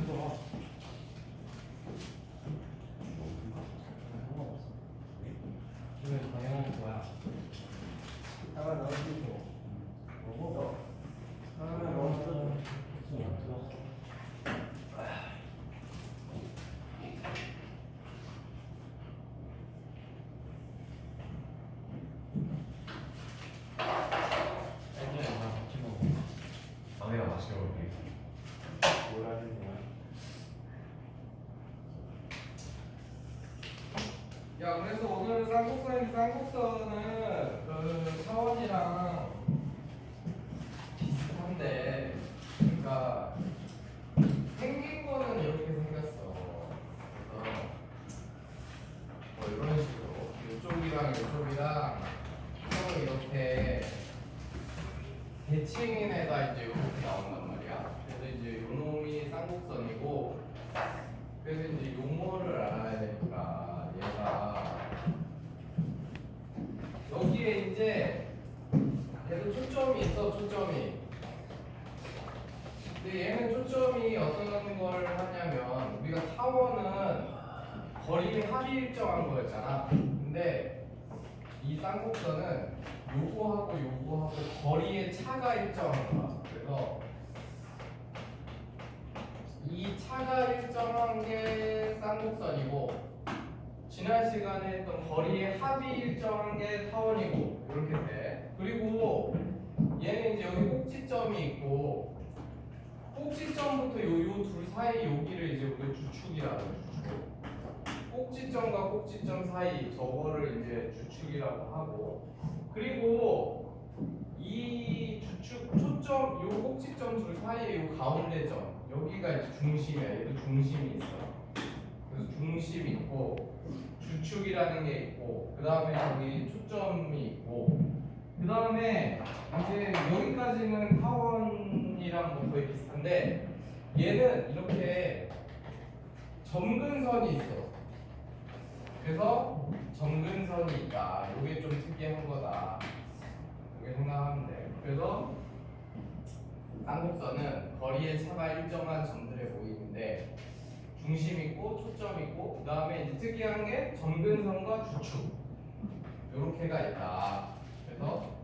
이건 당연한 거야. 하나 넣어주고 그리고 하나 넣어주고 아내가 맛있게 먹을게. 뭐라는 거야? 야, 그래서 오늘 쌍곡선은 그 차원이랑 비슷한데, 그러니까 생긴 거는 이렇게 생겼어. 그래서 뭐 이런 식으로 이쪽이랑 이쪽이랑 서로 이렇게 대칭인에다 이제 이렇게 나온단 말이야. 그래서 이제 요 놈이 쌍곡선이고, 그래서 이제 용어를 알아야 되니까 얘가 여기에 이제 얘도 초점이 있어, 초점이. 근데 얘는 초점이 어떤 걸 하냐면, 우리가 타원은 거리 합이 일정한 거였잖아. 근데 이 쌍곡선은 요거하고 요거하고 거리의 차가 일정한 거야. 그래서 이 차가 일정한 게 쌍곡선이고, 지난 시간에 했던 거리의 합이 일정한 게 타원이고, 이렇게 돼. 그리고 얘는 이제 여기 꼭지점이 있고, 꼭지점부터 요 둘 사이 여기를 이제 우리가 주축이라고 해, 주축. 꼭지점과 꼭지점 사이 저거를 이제 주축이라고 하고, 그리고 이 주축 초점 요 꼭지점 둘 사이에 요 가운데 점 여기가 이제 중심이야. 얘도 중심이 있어. 그래서 중심이 있고 주축이라는 게 있고, 그 다음에 여기 초점이 있고, 그 다음에 이제 여기까지는 타원이랑 뭐 거의 비슷한데, 얘는 이렇게 점근선이 있어. 그래서 점근선이 있다. 이게 좀 특이한 거다. 이렇게 생각하면 돼. 그래서 쌍곡선은 거리의 차가 일정한 점들에 모이는데 중심 있고 초점 있고, 그 다음에 이제 특이한 게 점근선과 주축 요렇게가 있다. 그래서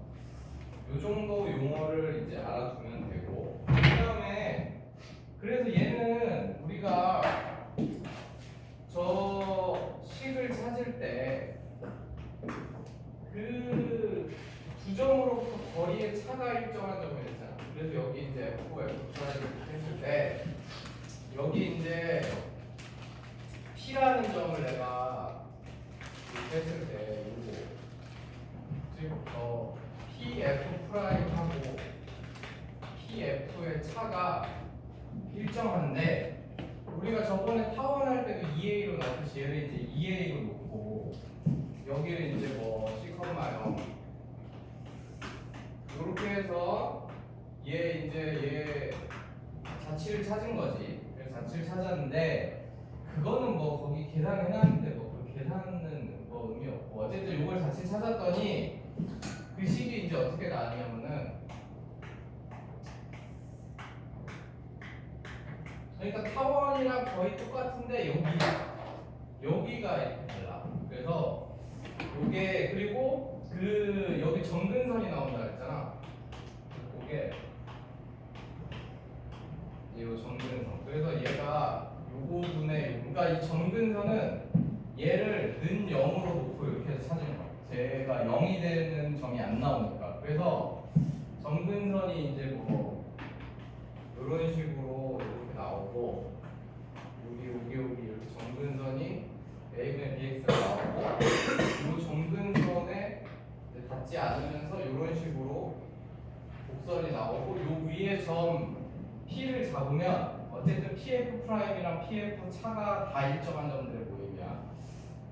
요 정도 용어를 이제 알아두면 되고, 그 다음에 그래서 얘는 우리가 저 식을 찾을 때 그 두 점으로부터 거리의 차가 일정한 점을 했잖아. 그래서 여기 이제 F, F' 했을 때 여기 이제 P라는 점을 내가 이렇게 했을 때 이거 즉 PF'하고 PF의 차가 일정한데, 우리가 저번에 타원할 때도 2A로 나왔듯이 얘를 이제 2A로 놓고 여기를 이제 뭐 C,0 이렇게 해서 얘 이제 얘 자취를 찾은 거지. 그래서 자취를 찾았는데 그거는 뭐 거기 계산을 해놨는데 뭐 그 계산은 뭐 의미 없고, 어쨌든 이걸 자취 찾았더니 그 식이 이제 어떻게 나왔냐면은, 그러니까 타원이랑 거의 똑같은데 여기가 이렇게 달라. 그래서 요게, 그리고 그 여기 점근선이 나온다 그랬잖아. 요게 요 점근선. 그래서 얘가 요 부분에, 그러니까 이 점근선은 얘를 는 0으로 놓고 이렇게 해서 찾은 거야. 제가 0이 되는 점이 안 나오니까. 그래서 점근선이 이제 뭐 이런 식으로 이렇게 나오고, 여기 이렇게 점근선이 a분의 bx가 나오고, 이 점근선에 닿지 않으면서 이런 식으로 곡선이 나오고, 요 위에 점 P를 잡으면 어쨌든 PF'이랑 PF 차가 다 일정한 점들의 모임이야.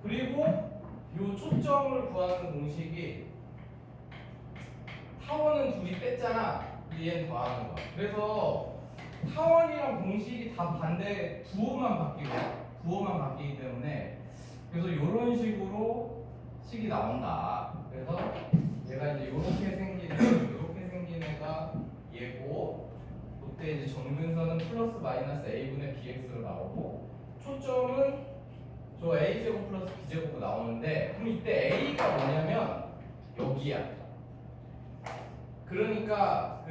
그리고 요 초점을 구하는 공식이, 타원은 둘이 뺐잖아. 근데 얘는 더하는 거야. 그래서 타원이랑 공식이 다 반대, 부호만 바뀌기 때문에, 그래서 이런 식으로 식이 나온다. 그래서 얘가 이제 이렇게 생긴 애가 얘고, 또 그때 이제 정근선은 플러스 마이너스 a분의 bx로 나오고 초점은 저 a제곱 플러스 b제곱으로 나오는데 그럼 이때 a가 뭐냐면 여기야. 그러니까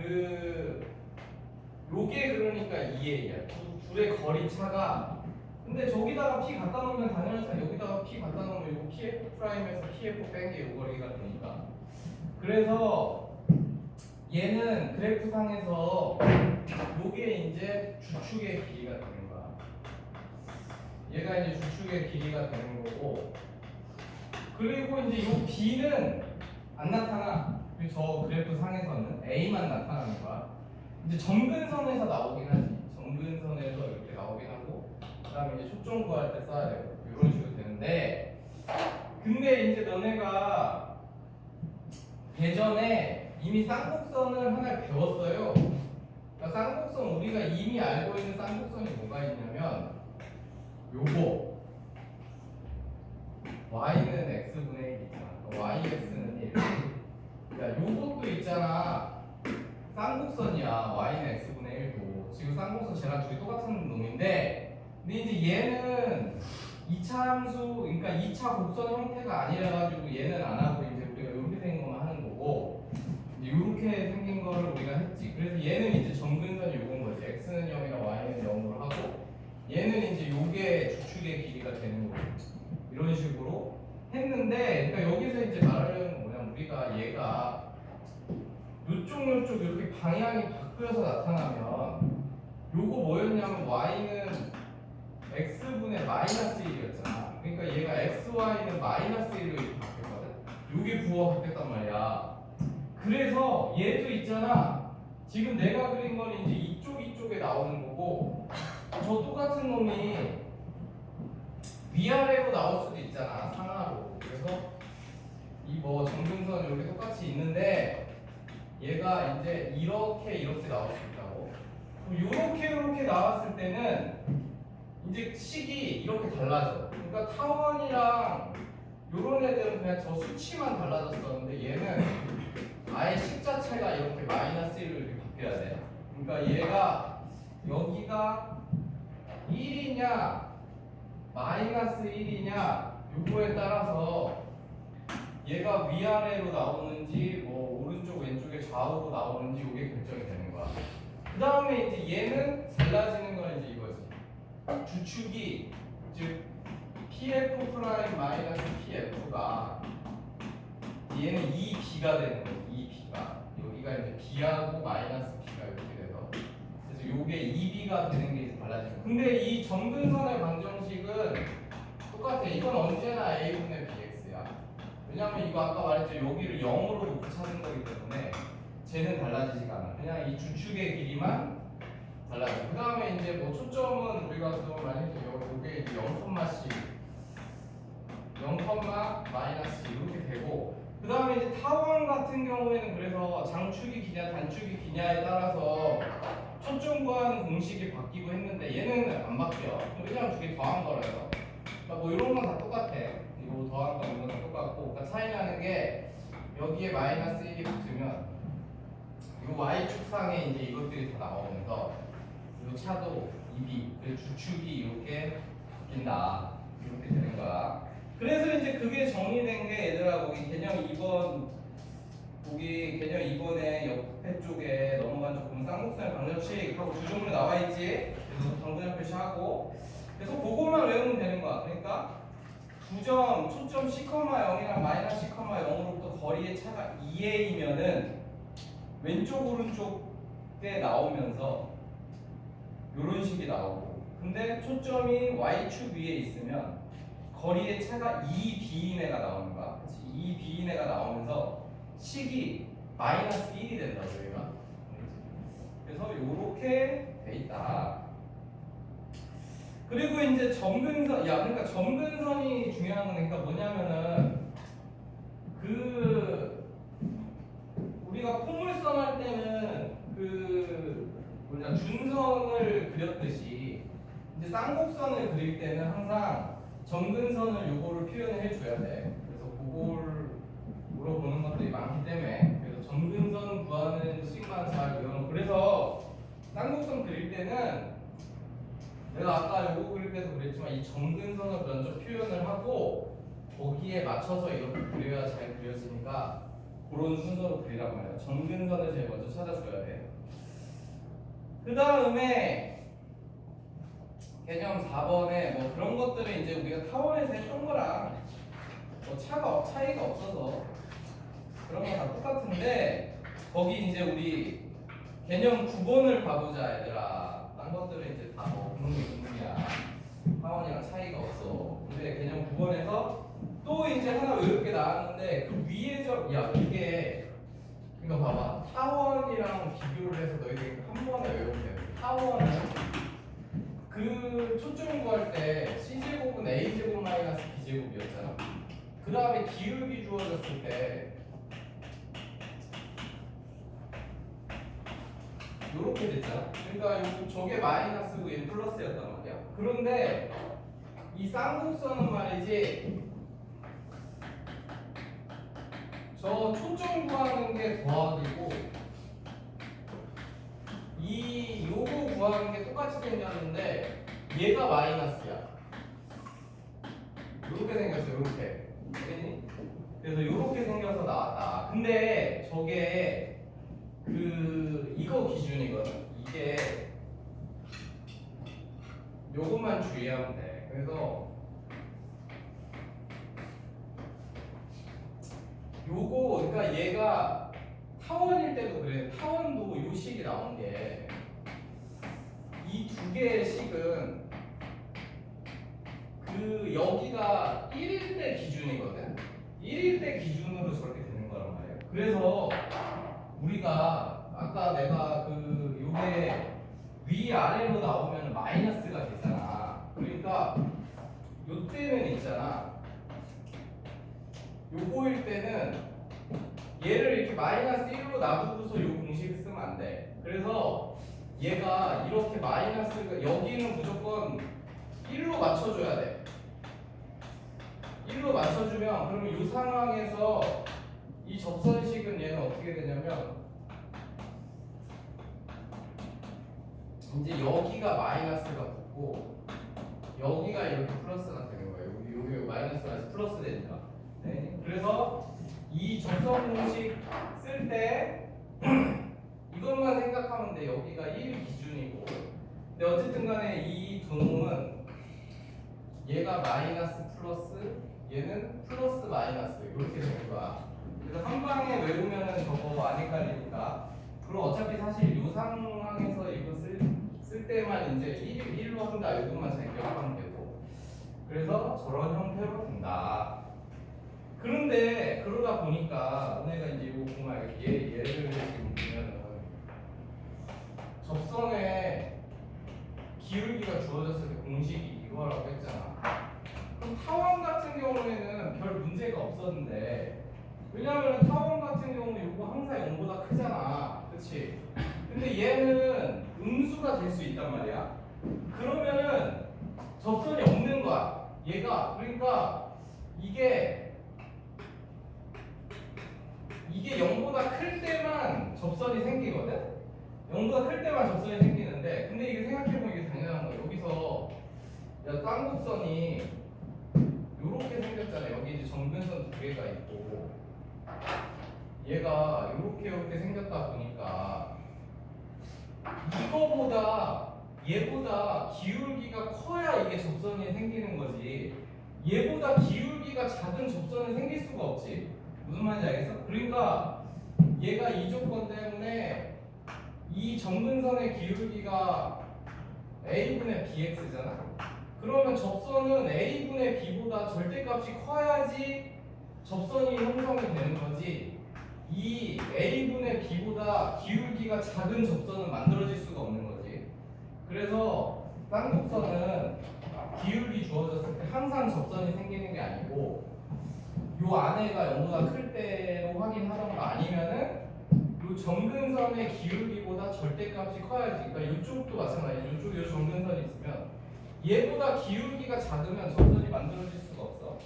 요게 그러니까 2a야. 둘의 거리 차가 근데 저기다가 p 갖다 놓으면 당연하잖아. 여기다가 p 갖다 놓으면 이거 pf 프라임에서 pf 뺀 게 요 거리가 되니까. 그래서 얘는 그래프상에서 요게 이제 주축의 길이가 되는 거야. 얘가 이제 주축의 길이가 되는 거고. 그리고 이제 요 b는 안 나타나. 저 그래프상에서는 a만 나타나는 거야. 이제 점근선에서 나오긴 하지. 점근선에서 이렇게 나오긴 하고, 그다음에 이제 초점 구할 때 써야 되고 이런 식으로 되는데, 근데 이제 너네가 예전에 이미 쌍곡선을 하나 배웠어요. 그러니까 쌍곡선 우리가 이미 알고 있는 쌍곡선이 뭐가 있냐면 요거 y는 x분의 1 있잖아. yx는 1. 그러니까 요것도 있잖아. 쌍곡선이야. y는 x분의 1도. 지금 쌍곡선 쟤랑 둘이 똑같은 놈인데, 근데 이제 얘는 2차 함수, 그러니까 2차 곡선 형태가 아니라 가지고 얘는 안 하고 이제 우리가 이렇게 생긴 것만 하는 거고, 이제 이렇게 생긴 거를 우리가 했지. 그래서 얘는 이제 점근선이 요건 거지. x는 0이나 y는 0으로 하고, 얘는 이제 요게 주축의 길이가 되는 거고, 이런 식으로 했는데, 그러니까 여기서 이제 말하려는 건 뭐냐면 우리가 얘가 요쪽 이렇게 방향이 바뀌어서 나타나면 요거 뭐였냐면 y는 x분의 마이너스 1이었잖아. 그러니까 얘가 xy는 마이너스 1로 이렇게 바뀌었거든. 요게 부호가 바뀌었단 말이야. 그래서 얘도 있잖아. 지금 내가 그린 거는 이제 이쪽에 나오는 거고, 저 똑같은 놈이 위아래로 나올 수도 있잖아. 상하로. 그래서 이 뭐 점근선 이렇게 똑같이 있는데 얘가 이제 이렇게 나올 수 있다고. 그럼 이렇게 나왔을 때는 이제 식이 이렇게 달라져. 그러니까 타원이랑 요런 애들은 그냥 저 수치만 달라졌었는데 얘는 아예 식 자체가 이렇게 마이너스 1로 이렇게 바뀌어야 돼. 그러니까 얘가 여기가 1이냐 마이너스 1이냐 요거에 따라서 얘가 위아래로 나오는지 뭐 오른쪽 왼쪽에 좌우로 나오는지 이게 결정이 되는 거야. 그 다음에 이제 얘는 달라지는 건 이제 이거지. 주축이 즉 pf 프라임 마이너스 pf가 얘는 2b가 되는 거지. 2b가 여기가 이제 b하고 마이너스 b가 이렇게 돼서 그래서 요게 2b가 되는 게 이제 달라지는. 근데 이 점근선의 방정식은 똑같아. 이건 언제나 a분의 bx야. 왜냐면 이거 아까 말했죠. 여기를 0으로 놓고 찾는 거기 때문에 쟤는 달라지지가 않아. 그냥 이 주축의 길이만 달라져. 그 다음에 이제 뭐 초점은 우리가 그동안 많이 했죠. 요게 이제 0,씩 0, 마이너스 이렇게 되고, 그 다음에 이제 타원 같은 경우에는 그래서 장축이 기냐 단축이 기냐에 따라서 초점 구하는 공식이 바뀌고 했는데 얘는 안 바뀌어. 왜냐면 두 개 더한 거라서. 그러니까 뭐 이런 건 다 똑같아. 이거 더한 거 이건 다 똑같고, 그러니까 차이 나는 게 여기에 마이너스 1이 붙으면 이 y축상에 이제 이것들이 다 나오면서 이 차도 2b, 그래서 주축이 이렇게 바뀐다. 이렇게 되는 거야. 그래서 이제 그게 정리된 게 얘들아 거기 개념 2번 거기 개념 2번에 옆에 쪽에 넘어간 쪽 보면 쌍곡선의 방정식하고 두 종류 나와 있지. 그래서 방정식 표시하고 그래서 그것만 외우면 되는 거야. 그러니까 두 점 초점 C,0이랑 마이너스 C,0으로부터 거리의 차가 2a이면은 왼쪽 오른쪽에 나오면서 이런 식이 나오고, 근데 초점이 y축 위에 있으면 거리의 차가 2b인 애가 나오는 거야. 2b인 애가 나오면서 식이 마이너스 1이 된다. 여기가. 그래서 이렇게 돼 있다. 그리고 이제 점근선, 그러니까 점근선이 중요한 건 그러니까 뭐냐면은 우리가 포물선 할 때는 준선을 그렸듯이 이제 쌍곡선을 그릴 때는 항상 점근선을 요거를 표현을 해줘야 돼. 그래서 그걸 물어보는 것들이 많기 때문에 그래서 점근선 구하는 식만 잘 외워놓고, 그래서 쌍곡선 그릴 때는 내가 아까 요거 그릴 때도 그랬지만 이 점근선을 먼저 표현을 하고 거기에 맞춰서 이렇게 그려야 잘 그려지니까 그런 순서로 그리란 말이야. 점근선을 제일 먼저 찾아줘야 돼. 그 다음에 개념 4번에 뭐 그런 것들은 이제 우리가 타원에서 했던 거랑 뭐 차이가 없어서 그런 거 다 똑같은데 거기 이제 우리 개념 9번을 봐보자 얘들아. 딴 것들은 이제 다 뭐 공문이야. 타원이랑 차이가 없어. 근데 개념 9번에서 또 이제 하나 외울 게 나왔는데 그 위에 야 이게 이거 봐봐. 타원이랑 비교를 해서 너희들이 한 번에 외우면 돼. 타원은 그 초점 구할 때 C제곱은 A제곱 마이너스 B제곱이었잖아. 그 다음에 기울기 주어졌을 때 요렇게 됐잖아. 그러니까 저게 마이너스고 얘 플러스였단 말이야. 그런데 이 쌍곡선은 말이지 저 초점 구하는 게 더하기고 이 요거 구하는 게 똑같이 생겼는데 얘가 마이너스야. 요렇게 생겼어. 요렇게. 알겠니? 그래서 요렇게 생겨서 나왔다. 근데 저게 이거 기준이거든. 이게 요것만 주의하면 돼. 그래서 요거 그러니까 얘가 타원일 때도 그래. 타원도 요 식이 나온 게 이 두 개의 식은 여기가 1일 때 기준이거든. 1일 때 기준으로 저렇게 되는 거란 말이에요. 그래서 우리가 아까 내가 요게 위아래로 나오면 마이너스가 되잖아. 그러니까 요 때는 있잖아. 요거일 때는 얘를 이렇게 마이너스 1로 놔두고서 요 공식을 쓰면 안 돼. 그래서 얘가 이렇게 마이너스가 여기는 무조건 1로 맞춰줘야 돼. 1로 맞춰주면 그러면 이 상황에서 이 접선식은 얘는 어떻게 되냐면 이제 여기가 마이너스가 붙고 여기가 이렇게 플러스가 되는 거예요. 여기 마이너스가 플러스 되니까. 네. 그래서 이 접선 공식 쓸 때 이것만 생각하면 돼. 여기가 1 기준이고. 근데 어쨌든 간에 이 두 놈은 얘가 마이너스 플러스 얘는 플러스 마이너스 이렇게 되는 거야. 그래서 한 방에 외우면은 저거 안 헷갈리니까. 그리고 어차피 사실 이 상황에서 이거 쓸 때만 이제 1로 한다 이것만 잘 기억하면 되고. 그래서 저런 형태로 된다. 그런데 그러다 보니까 너네가 이제 이거 보면 얘를 지금 보면은 접선에 기울기가 주어졌을 때 공식이 이거라고 했잖아. 그럼 타원 같은 경우에는 별 문제가 없었는데 왜냐하면 타원 같은 경우는 이거 항상 0보다 크잖아. 그치? 근데 얘는 음수가 될 수 있단 말이야. 그러면은 접선이 없는 거야. 얘가. 그러니까 이게 0보다 클 때만 접선이 생기거든? 0보다 클 때만 접선이 생기는데 근데 이게 생각해보면 이게 당연한 거야. 여기서 야 쌍곡선이 요렇게 생겼잖아. 여기 이제 점근선 두 개가 있고 얘가 요렇게 생겼다 보니까 얘보다 기울기가 커야 이게 접선이 생기는 거지. 얘보다 기울기가 작은 접선은 생길 수가 없지. 무슨 말인지 알겠어? 그러니까 얘가 이 조건 때문에 이 점근선의 기울기가 a분의 bx잖아. 그러면 접선은 a분의 b보다 절대값이 커야지 접선이 형성이 되는 거지. 이 a분의 b보다 기울기가 작은 접선은 만들어질 수가 없는 거지. 그래서 쌍곡선은 기울기 주어졌을 때 항상 접선이 생기는 게 아니고 요 안에가 0보다 클 때로 확인하던가 아니면은 요 점근선의 기울기보다 절대값이 커야지. 그러니까 이쪽도 마찬가지야. 이쪽에 요 점근선이 있으면 얘보다 기울기가 작으면 접선이 만들어질 수가 없어.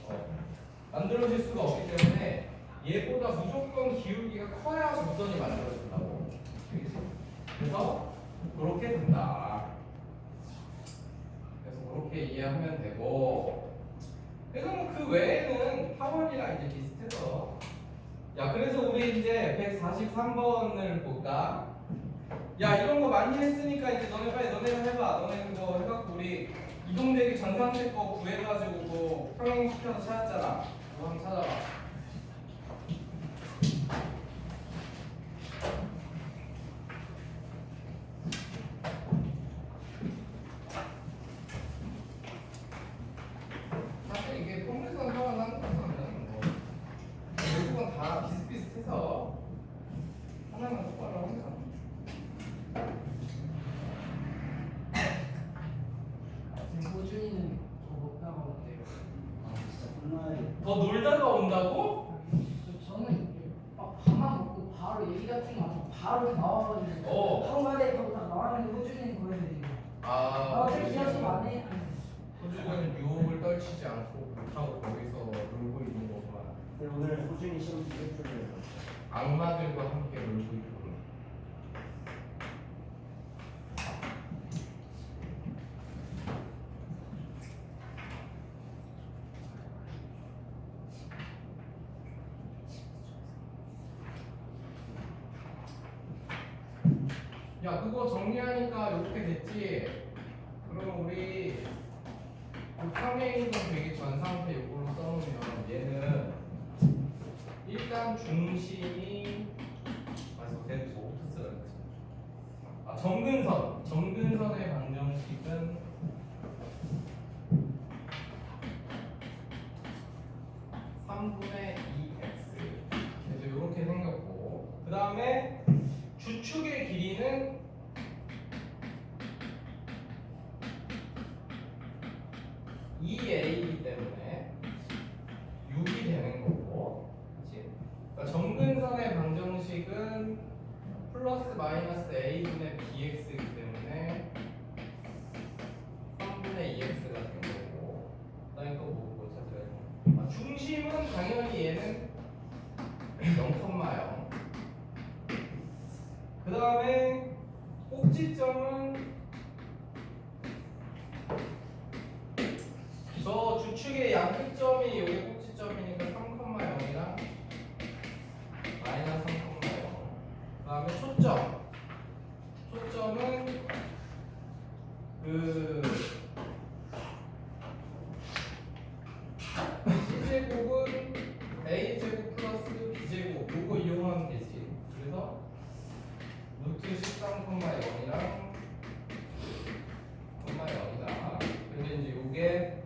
만들어질 수가 없기 때문에 얘보다 무조건 기울기가 커야 접선이 만들어진다고. 그래서 그렇게 된다. 그래서 그렇게 이해하면 되고, 그래서 뭐그 외에는 타원이랑 이제 비슷해서. 야, 그래서 우리 이제 143번을 볼까? 야, 이런 거 많이 했으니까 이제 너네 빨리 너네가 해봐. 너네 그거 해갖고 우리 이동대기 전산대 거 구해가지고 뭐 평행시켜서 찾았잖아. 그거 한번 찾아봐. 사실 이게 평행선 상환하는 것은 뭐 결국은 다 비슷비슷해서 하나만 똑바로 하면 돼. 호준이는 더 먹다가 온대요. 아 진짜 혼나야 돼. 더 놀다가 온다고? 저는 막 밥만 먹고 바로 얘기 같은 거 안 하고 바로 이렇게 나와가지고 한마디 하고 딱 나왔는데 호준이는 거기서 지금 어차피 지난 수업 안 해? 호주는 유혹을 떨치지 않고 못하고 거기서 놀고 있는 거구만. 근데 오늘 호준이 시험 두개 풀려요. 악마들과 함께 놀고 있고. 야, 그거 정리하니까 이렇게 됐지? 그럼 우리 그 평행이동 되게 전상태 요걸로 써놓으면 얘는 일단 중심이 계속 뭐부터 쓰라 그랬지? 아, 정근선의 방정식은 3분의 2x. 그래서 이렇게 생겼고, 그 다음에 주축의 길이는 EA이기 때문에 6이 되는 거고, 그렇지? 그러니까 정근선의 방정식은 플러스 마이너스 A분의 BX이기 때문에 3분의 2X가 된 거고, 그다음에 또뭐 찾아야 돼? 중심은 당연히 얘는 0,0. 그 다음에 꼭지점은 저 주축의 양끝점이 여기 꼭지점이니까 3,0이랑 마이너스 3,0. 그 다음에 초점은 그 C제곱은 A제곱 플러스 B제곱 요거 이용하면 되지. 그래서 루트 13,0이랑 0이다. 근데 이제 요게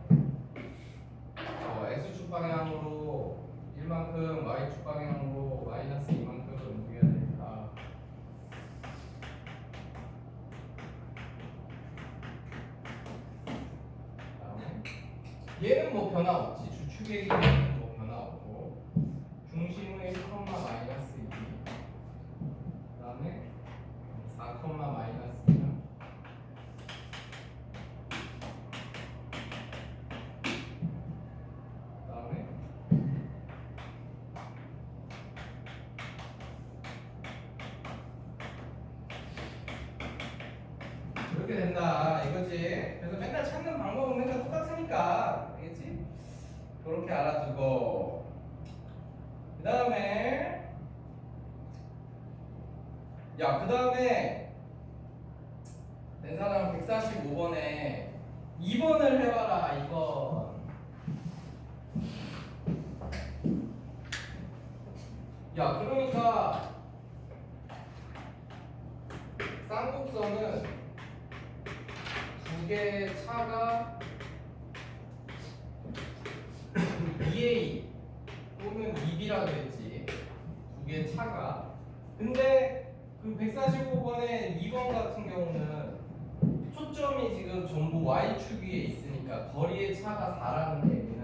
X축 방향으로 1만큼, Y축 방향으로 마이너스 2만큼 움직여야 되니까. 그다음에 얘는 뭐 변화 없지. 주축의 길이는 뭐 변화 없고, 중심은 1, 마이너스 2. 그다음에 4, 마이너스 2랑 그다음에 이렇게 된다 이거지. 그래서 맨날 찾는 방법은 맨날 똑같으니까, 알겠지? 그렇게 알아두고, 그 다음에 된 사람 145번에 2번을 해봐라. 2번. 야, 그러니까 쌍곡선은 두 개의 차가 2A 또는 2B라 그랬지. 두 개의 차가. 근데 그 145번의 2번 같은 경우는 초점이 지금 전부 Y축 위에 있으니까 거리의 차가 4라는 얘기는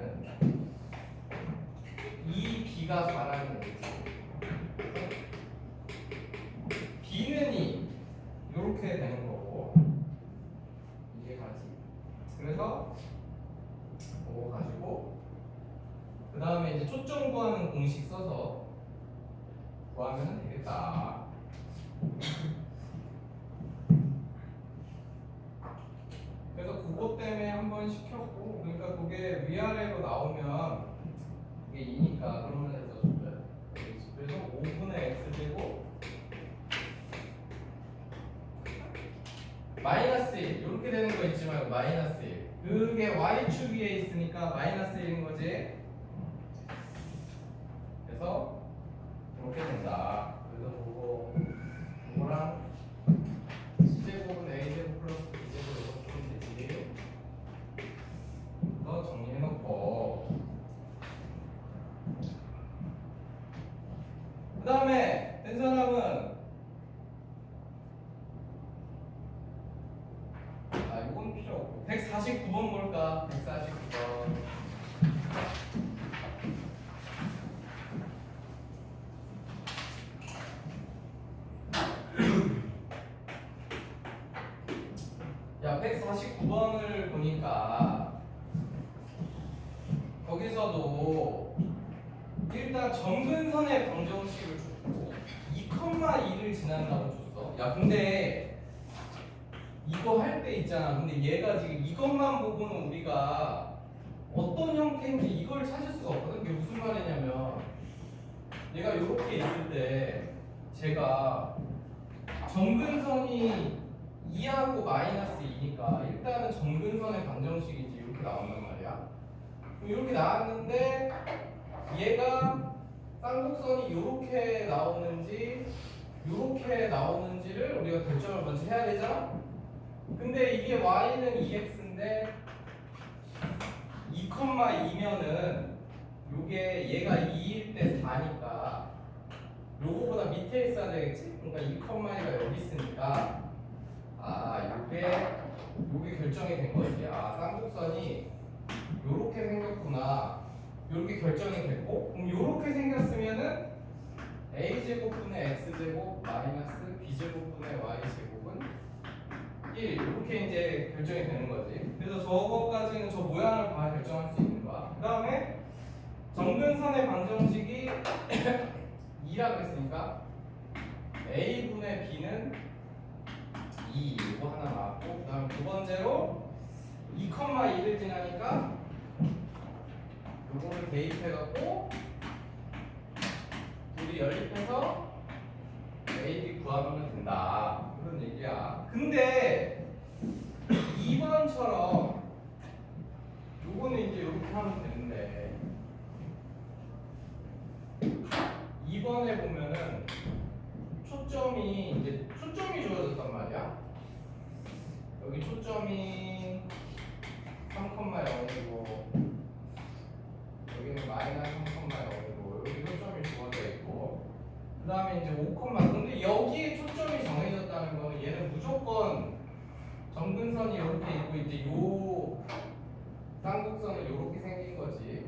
2B가 4라는 얘기지. B는 2 이렇게 되는 거고, 이게 가지. 그래서 그거 가지고 그 다음에 이제 초점 구하는 공식 써서 구하면 되겠다. 번 시켰고, 그러니까 그게 위아래로 나오면 이게 2니까 그러면 써줘요. 그래서 5분의 x제곱 마이너스 1 이렇게 되는 거 있지 말고 마이너스 1. 그게 y축 위에 있으니까 마이너스 1인 거지. 그래서 이렇게 된다. 그래서 그거랑 c제곱은 a제곱 플러스 b제곱 이거 쓰면 되지. 그래서 정리해놓고 그 다음에 된 사람은 이건 필요 없고 149번 볼까? 149번. 야, 149번을 보니까 거기서도 일단 점근선의 방정식을 줬고 2,2를 지난다고 줬어. 야, 근데 이거 할 때 있잖아. 근데 얘가 지금 이것만 보고는 우리가 어떤 형태인지 이걸 찾을 수가 없거든. 이게 무슨 말이냐면 얘가 이렇게 있을 때 제가 점근선이 2하고 마이너스 2니까 일단은 점근선의 방정식이지 이렇게 나온단 말이야. 이렇게 나왔는데 얘가 쌍곡선이 이렇게 나오는지 이렇게 나오는지를 우리가 결정을 먼저 해야 되잖아. 근데 이게 y는 2x인데 2,2면은 요게 얘가 2일 때 4니까 요거보다 밑에 있어야 되겠지? 그러니까 2,2가 여기 있으니까 요게 결정이 된 거지. 쌍곡선이 요렇게 생겼구나. 요렇게 결정이 됐고, 그럼 요렇게 생겼으면은 a제곱분의 x제곱 마이너스 b제곱분의 y제곱은 1 이렇게 이제 결정이 되는 거지. 그래서 저거까지는 저 모양을 봐 결정할 수 있는 거야. 그 다음에 점근선의 방정식이 2라고 했으니까 a분의 b는 2 이거 하나 나왔고, 그 다음 두 번째로 2,2를 지나니까 요거를 대입해갖고 둘이 연립해서 a, b 구하면 된다 그런 얘기야. 근데 2번처럼 요거는 이제 이렇게 하면 되는데 2번에 보면은 초점이 주어졌단 말이야. 여기 초점이 3,0이고 여기는 마이너스 3,0이고 여기 초점이 주어져 있고 그 다음에 이제 5, 근데 여기에 초점이 정해졌다는 거는 얘는 무조건 점근선이 이렇게 있고 이제 요 쌍곡선은 이렇게 생긴 거지.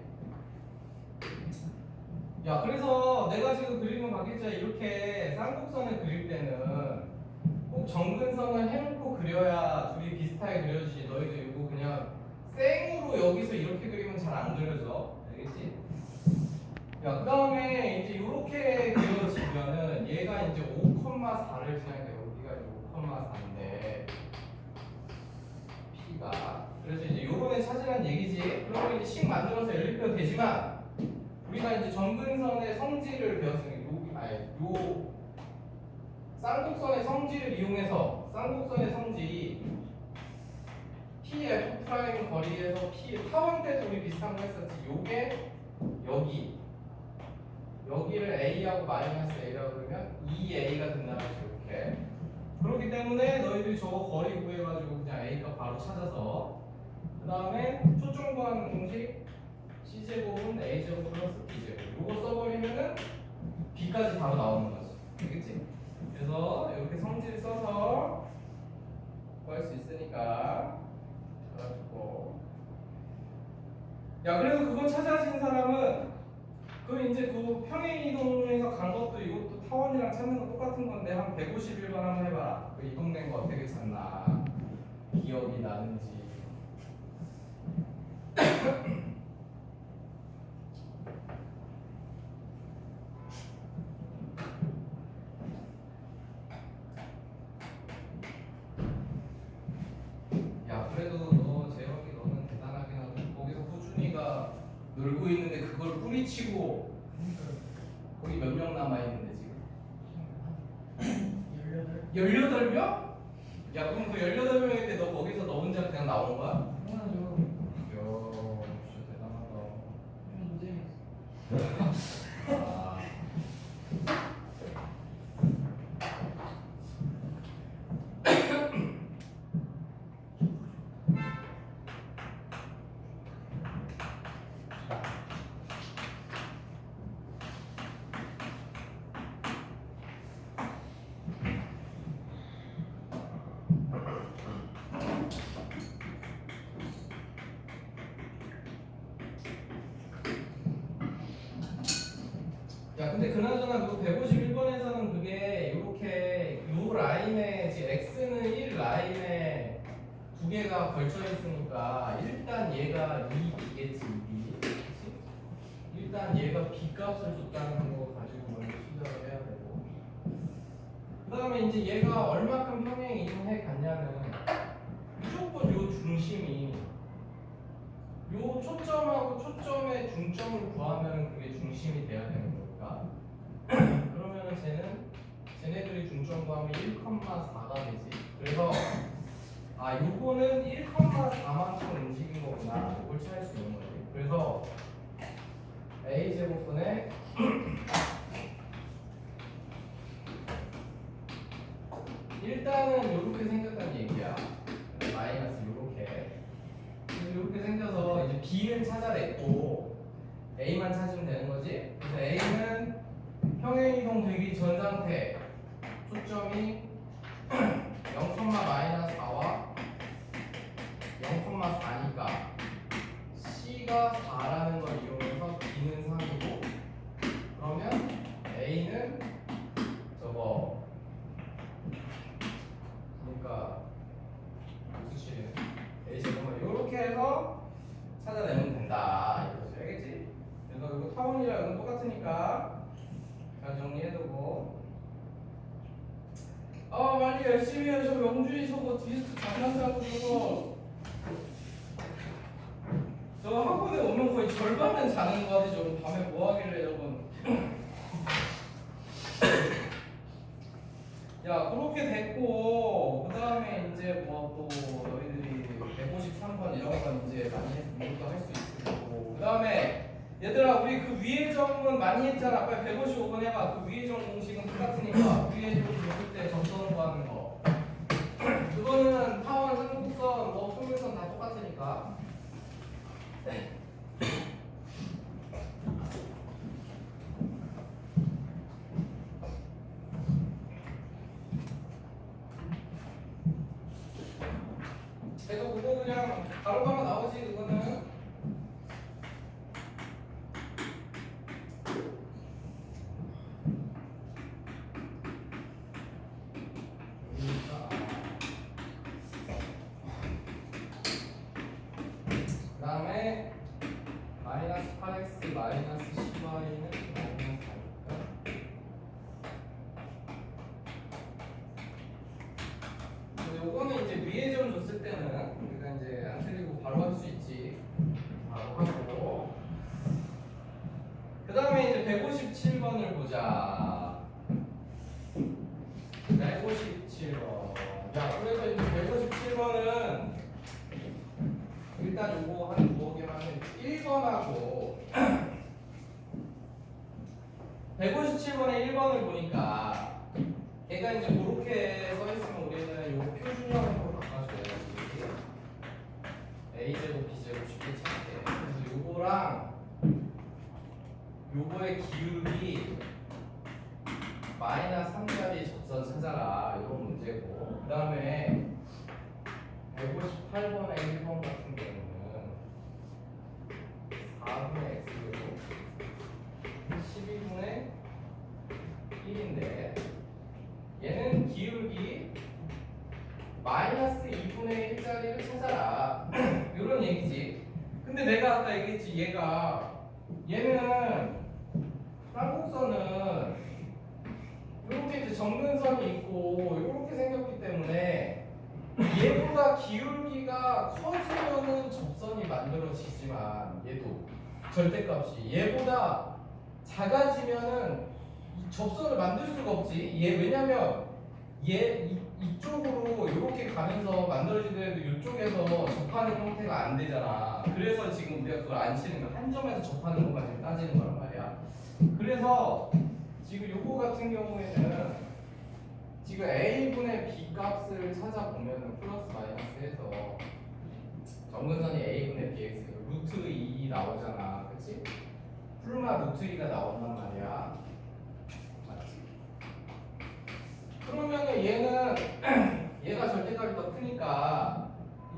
야, 그래서 내가 지금 그리는 관계자 이렇게 쌍곡선을 그릴 때는 꼭 점근선을 해놓고 그려야 둘이 비슷하게 그려지지. 너희도 이거 그냥 생으로 여기서 이렇게 그리면 잘 안 그려져. 알겠지? 야, 그 다음에 이제 이렇게 그려지면은 얘가 이제 5,4를 지나니까 여기가 이제 5,4인데 P가 그래서 이제 요런 애 찾으라는 얘기지. 그러면 이제 식 만들어서 연립해도 되지만 우리가 이제 점근선의 성질을 배웠으니까 요 쌍곡선의 성질을 이용해서 쌍곡선의 성질이 Pf 프라임 거리에서 P 타원 때도 우리 비슷한 거 했었지. 요게 여기를 A하고 마이너스 A라고 그러면 2A가 된다는 거죠. 이렇게. 그렇기 때문에 너희들이 저거 거리 구해가지고 그냥 A가 바로 찾아서 그 다음에 초점 구하는 공식 C제곱은 A제곱 플러스 B제곱 요거 써버리면은 B까지 바로 나오는 거지. 알겠지? 그래서 이렇게 성질 써서 구할 수 있으니까 그래가지고 야, 그래서 그거 찾아진 사람은 그 이제 그 평행 이동에서 간 것도 이것도 타원이랑 찾는 거 똑같은 건데 한 151번 한번 해봐라. 그 이동된 거 어떻게 찾나 기억이 나는지. 야, 그래도 너 재혁이 너는 놀고 있는데 그걸 뿌리치고 거기 몇 명 남아있는데 지금? 18명? 야 그럼 그 18명인데 너 거기서 너 혼자 그냥 나온 거야? 당연하죠. 이야 진짜 대단하다. 노잼이었어. 아. 야 근데 그나저나 그 151번에서는 그게 이렇게 요 라인에 지금 x는 1 라인에 두 개가 걸쳐 있으니까 일단 얘가 2이겠지 2. 그치? 일단 얘가 b 값을 줬다는 거 가지고 먼저 시작을 해야 되고 그 다음에 이제 얘가 얼마큼 평행 이동해 갔냐는 무조건 요 중심이 요 초점하고 초점의 중점을 구하면 그게 중심이 돼야 되는 거니까 그러면은 쟤네들이 중점 구하면 1,4가 되지. 그래서 아 요거는 1,4만큼 움직인 거구나. 이걸 찾을 수 있는 거지. 그래서 a 제곱분의 일단은 요렇게 생겼다는 얘기야. 마이너스 요렇게. 이렇게 생겨서 이제 B는 찾아냈고 A만 찾으면 되는 거지. 그래서 A는 평행 이동 되기 전 상태 초점이 0,-4와 0,4니까 C가 4라는 걸 이용해서 B는 3이고 그러면 A는 저거 그러니까 수치는 A 제곱을 이렇게 해서 찾아내면 된다 이거지 알겠지? 그래서 이거 타원이랑 이건 똑같으니까 잘 정리해두고 아 많이 열심히 해요. 저 명준이 저거 뒤에서 장난하고 저거 학원에 오면 거의 절반은 자는 거 같아. 저거 밤에 뭐 하길래 저건 야 그렇게 됐고 그 다음에 이제 뭐 또 너희들이 153번 이런 건 이제 많이 이것도 할 수 있을 거고 그 다음에 얘들아 우리 그 위의 점은 많이 했잖아. 빨리 155번 해봐. 그 위의 점 공식은 똑같으니까 위의 점 줬을 때 점선 구하는 거 그거는 타원, 삼각선, 뭐 평면선 다 똑같으니까 그래서 그거 그냥 바로바로 나오지 그거는. 그 다음에 마이너스 8x 마이너스 10y는 마이너스 4니까 요거는 이제 위에 점 줬을 때는 우리가 이제 안 틀리고 바로 할 수 있지. 바로 하고 그 다음에 이제 157번을 보자. 157번. 자, 그래서 이제 157번은 일단 요거 한 두어 개만 하면 1번하고 157번에 1번을 보니까 얘가 이제 그렇게 써 있으면 우리는 요거 표준형으로 바꿔줘야지. A제곱 B제곱 쉽게 찾게. 그래서 요거랑 요거의 기울기 마이너스 3짜리 접선 찾아라. 이런 문제고. 그 다음에 158번에 1번 같은 경우는 4분의 x제곱 12분의 1인데 얘는 기울기 마이너스 2분의 1짜리를 찾아라. 이런 얘기지. 근데 내가 아까 얘기했지. 얘는 쌍곡선은 이렇게 이제 접는선이 있고 이렇게 생겼기 때문에 얘보다 기울기가 커지면은 접선이 만들어지지만 얘도 절대값이 얘보다 작아지면은 이 접선을 만들 수가 없지. 얘 왜냐면 이쪽으로 이렇게 가면서 만들어지더라도 이쪽에서 접하는 형태가 안 되잖아. 그래서 지금 우리가 그걸 안 치는 거야. 한 점에서 접하는 것만 지금 따지는 거란 말이야. 그래서 지금 요거 같은 경우에는 지금 a분의 b 값을 찾아보면은 플러스 마이너스 해서 점근선이 a분의 bx 루트 2 나오잖아. 그치? 풀마 루트 2가 나온단 말이야. 맞지? 그러면은 얘는 얘가 절대값이 더 크니까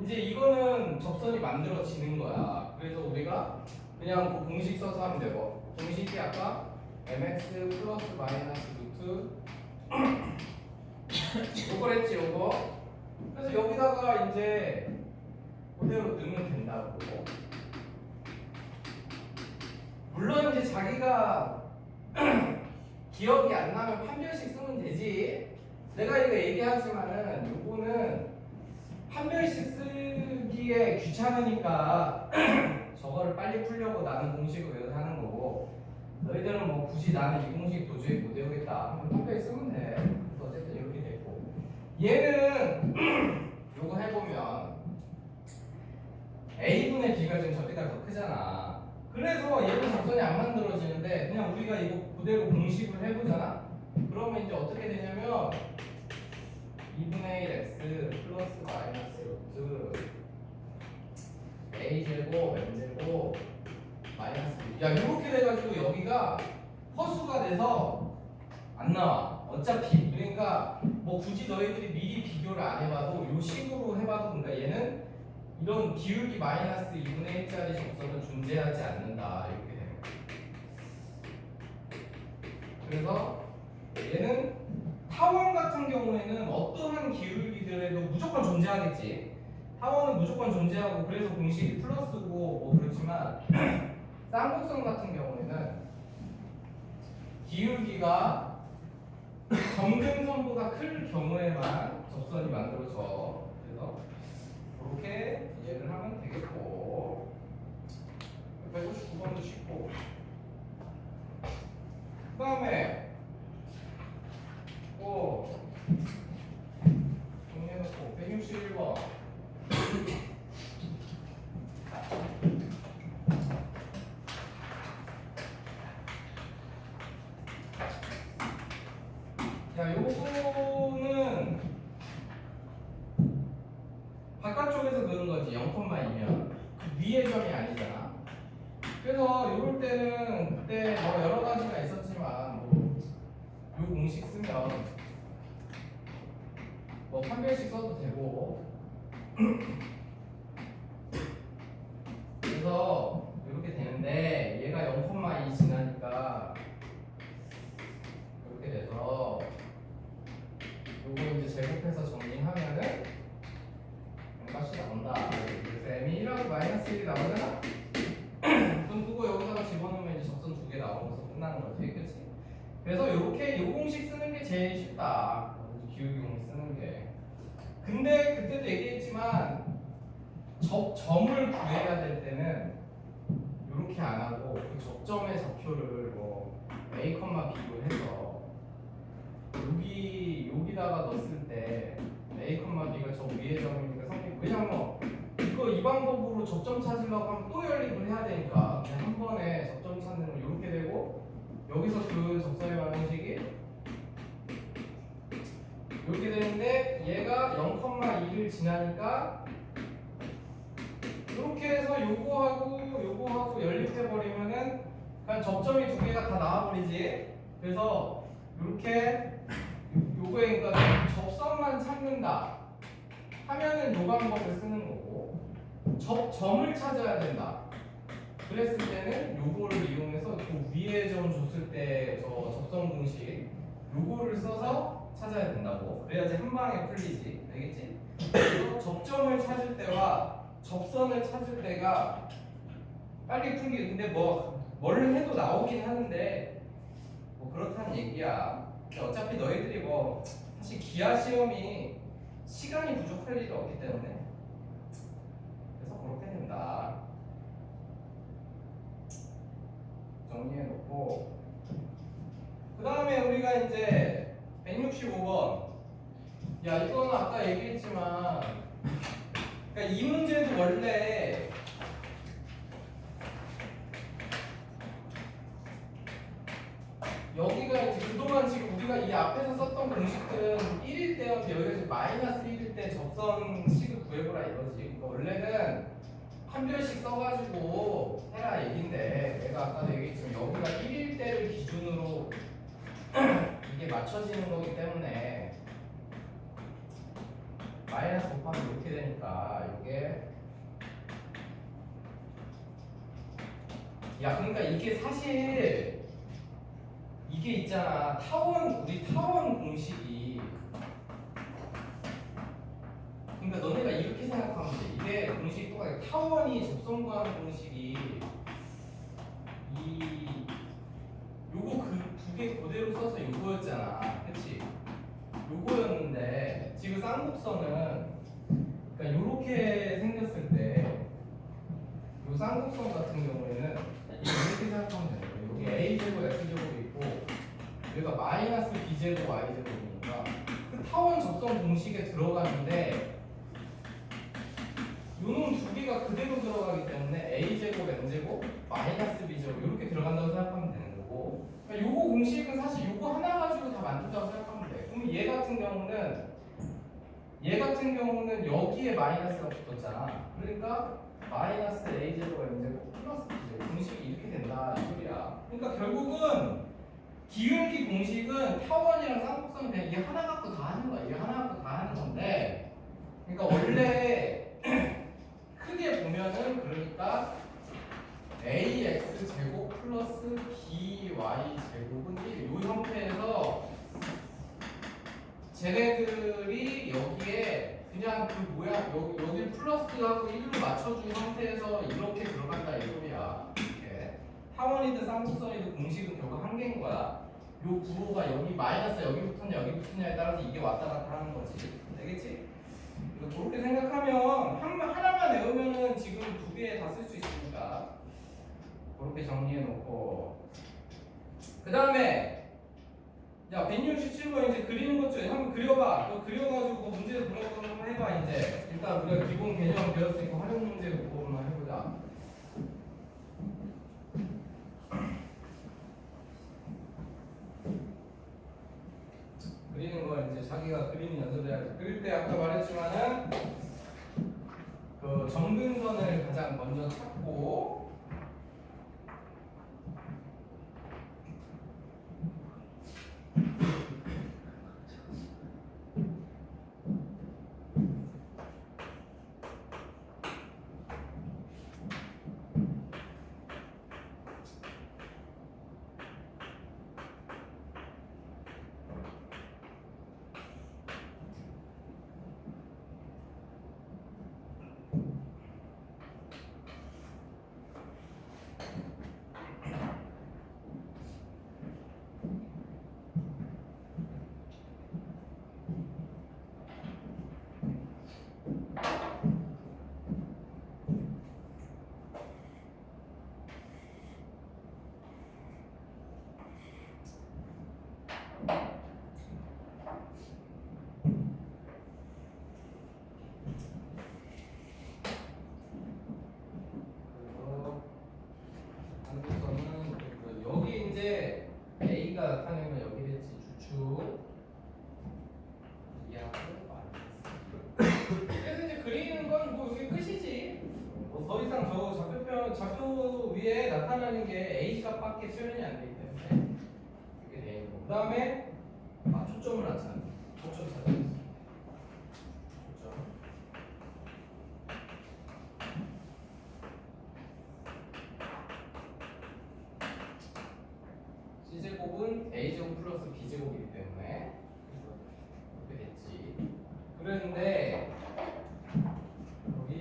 이제 이거는 접선이 만들어지는 거야. 그래서 우리가 그냥 그 공식 써서 하면 되고, 공식이 아까 mx 플러스 마이너스 루트 요걸 했지 요거. 그래서 여기다가 이제 그대로 넣으면 된다고. 물론 이제 자기가 기억이 안 나면 판별식 쓰면 되지. 내가 이거 얘기하지만은 요거는 판별식 쓰기에 귀찮으니까 저거를 빨리 풀려고 나는 공식을 외워서 하는 거고, 너희들은 뭐 굳이 나는 이 공식 도저히 못 외우겠다 하면 판별식 쓰면 돼. 그래서 어쨌든 이렇게 됐고, 얘는 요거 해보면 a분의 b가 지금 저때가 더 크잖아. 그래서 얘는 접선이 안 만들어지는데 그냥 우리가 이거 그대로 공식을 해보잖아. 그러면 이제 어떻게 되냐면 2분의 1 x 플러스 마이너스 루트 a 제곱 m 제곱 마이너스 야 이렇게 돼가지고 여기가 허수가 돼서 안 나와. 어차피 그러니까 뭐 굳이 너희들이 미리 비교를 안 해봐도 요 식으로 해봐도, 그러니까 얘는 이런 기울기 마이너스 2분의 1짜리 접선은 존재하지 않는다 이렇게 되는 거예요. 그래서 얘는 타원 같은 경우에는 어떠한 기울기들에도 무조건 존재하겠지. 타원은 무조건 존재하고 그래서 공식이 플러스고 뭐 그렇지만 쌍곡선 같은 경우에는 기울기가 점근선보다 클 경우에만 접선이 만들어져. 그래서 이렇게 이해를 하면 되겠고, 159번도 쉽고, 그 다음에 정리해놓고 161번 야 요거는 바깥쪽에서 그런 거지. 0,2면 그 위의 점이 아니잖아. 그래서 요럴 때는 그때 뭐 여러 가지가 있었지만 뭐 요 공식 쓰면 뭐 판별식 써도 되고 그래서 이렇게 되는데 얘가 0,2 지나니까 이렇게 돼서 요거 이제 제곱해서 정리하면은 값이 나온다. 그래서 m이 1하고 마이너스 1이 나오잖아? 그럼 그거 여기다가 집어넣으면 이제 접선 두 개 나오면서 끝나는 거지. 그치? 그래서 요렇게 요 공식 쓰는 게 제일 쉽다. 기울기 공식 쓰는 게. 근데 그때도 얘기했지만 접점을 구해야 될 때는 요렇게 안 하고 그 접점의 좌표를 뭐 a, b로 해서 여기다가 넣었을 때 a, b가 저 위의 점이니까 성립. 왜냐면 이거 이 방법으로 접점 찾으려고 하면 또 연립을 해야 되니까 그냥 한 번에 접점 찾는 건 이렇게 되고, 여기서 그 접선의 방식이 이렇게 되는데 얘가 0,2를 지나니까 이렇게 해서 요거하고 연립해 버리면은 그냥 접점이 두 개가 다 나와버리지. 그래서 이렇게 요거에 그러니까 접선만 찾는다 하면은 요 방법을 쓰는 거고, 접점을 찾아야 된다 그랬을 때는 요거를 이용해서 그 위에 점 줬을 때 저 접선 공식 요거를 써서 찾아야 된다고. 그래야지 한 방에 풀리지. 알겠지? 그래서 접점을 찾을 때와 접선을 찾을 때가 빨리 풀기. 근데 뭘 해도 나오긴 하는데 뭐 그렇다는 얘기야. 근데 어차피 너희들이 뭐 사실 기하 시험이 시간이 부족할 일이 없기 때문에 그래서 그렇게 된다. 이제 165번. 야, 이거는 아까 얘기했지만, 그러니까 이 문제도 원래 여기가 이제 그동안 지금 우리가 이 앞에서 썼던 공식들은 1일 때였는데 여기가 지금 마이너스 1일 때 접선식을 구해보라 이거지. 그러니까 원래는 한 별씩 써가지고 해라 얘긴데 내가 아까도 얘기했지만 여기가 1일 때를 기준으로 이게 맞춰지는 거기 때문에 마이너스 곱하면 이렇게 되니까 이게 야 그러니까 이게 사실 이게 있잖아 우리 타원 공식이 그러니까 너네가 이렇게 생각하면 돼. 이게 공식 타원이 접선 구하는 공식이 이 요거 그 두 개 그대로 써서 요거였잖아. 그치? 요거였는데 지금 쌍곡선은 그러니까 요렇게 생겼을 때 요 쌍곡선 같은 경우에는 이렇게 생각하면 돼요. 여기 a제곱 x제곱이 있고 여기가 마이너스 b제곱 y제곱이니까 그 타원 접선 공식에 들어가는데 요놈 두 개가 그대로 들어가기 때문에 a제곱 n제곱 마이너스 b제곱 이렇게 들어간다고 생각하면 되는 거고 그러니까 요거 공식은 사실 요거 하나 가지고 다 만든다고 생각하면 돼. 그럼 얘 같은 경우는 여기에 마이너스가 붙었잖아. 그러니까 마이너스 a제곱 n제곱 플러스 b제곱 공식이 이렇게 된다 이 소리야. 그러니까 결국은 기울기 공식은 타원이랑 쌍곡선은 그냥 이 하나 갖고 다 하는 거야. 이 하나 갖고 다 하는 건데 그러니까 원래 크게 보면은 그러니까 ax 제곱 플러스 by 제곱은 1. 이 형태에서 쟤네들이 여기에 그냥 그 뭐야 여기 플러스하고 1로 맞춰준 상태에서 이렇게 들어간다 이 소리야. 이렇게 타원이든 쌍곡선이든 공식은 결국 한 개인 거야. 요 구호가 여기 마이너스 여기 붙었냐에 따라서 이게 왔다 갔다 하는 거지. 되겠지? 그렇게 생각하면 하나만 외우면은 지금 두 개 다 쓸 수 있으니까 그렇게 정리해 놓고 그 다음에 야 167번 이제 그리는 것 중에 한번 그려봐. 너 그려가지고 그 문제 분석 한번 해봐. 이제 일단 우리가 기본 개념 배웠으니까 활용 문제 그거만 해보자. 그리는 거 이제 자기가 그리는 연습해야지. 그릴 때 아까 말했지만은 그 정근선을 가장 먼저 찾고 여기 이제 A가 나타내면 여기겠지 주축 이하고 마이너스. 그래서 이제 그리는 건 뭐 이게 끝이지. 뭐 더 이상 좌표 위에 나타나는 게 A 값밖에 표현이 안 되기 때문에 이렇게 돼 있는 거. 그 다음에 초점을 안 찾는 초점 찾는 초점. C제곱은 A제곱 플러스 B제곱이기 때문에 이렇게 됐지. 그런데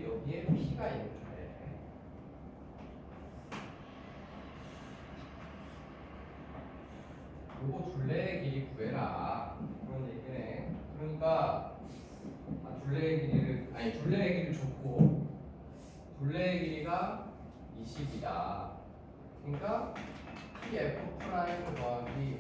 여기에 P가 있는데 요거 둘레의 길이 구해라 그런 얘기네. 그러니까 둘레의 길이를 줬고 둘레의 길이가 20이다. 그러니까 PF 프라임 더하기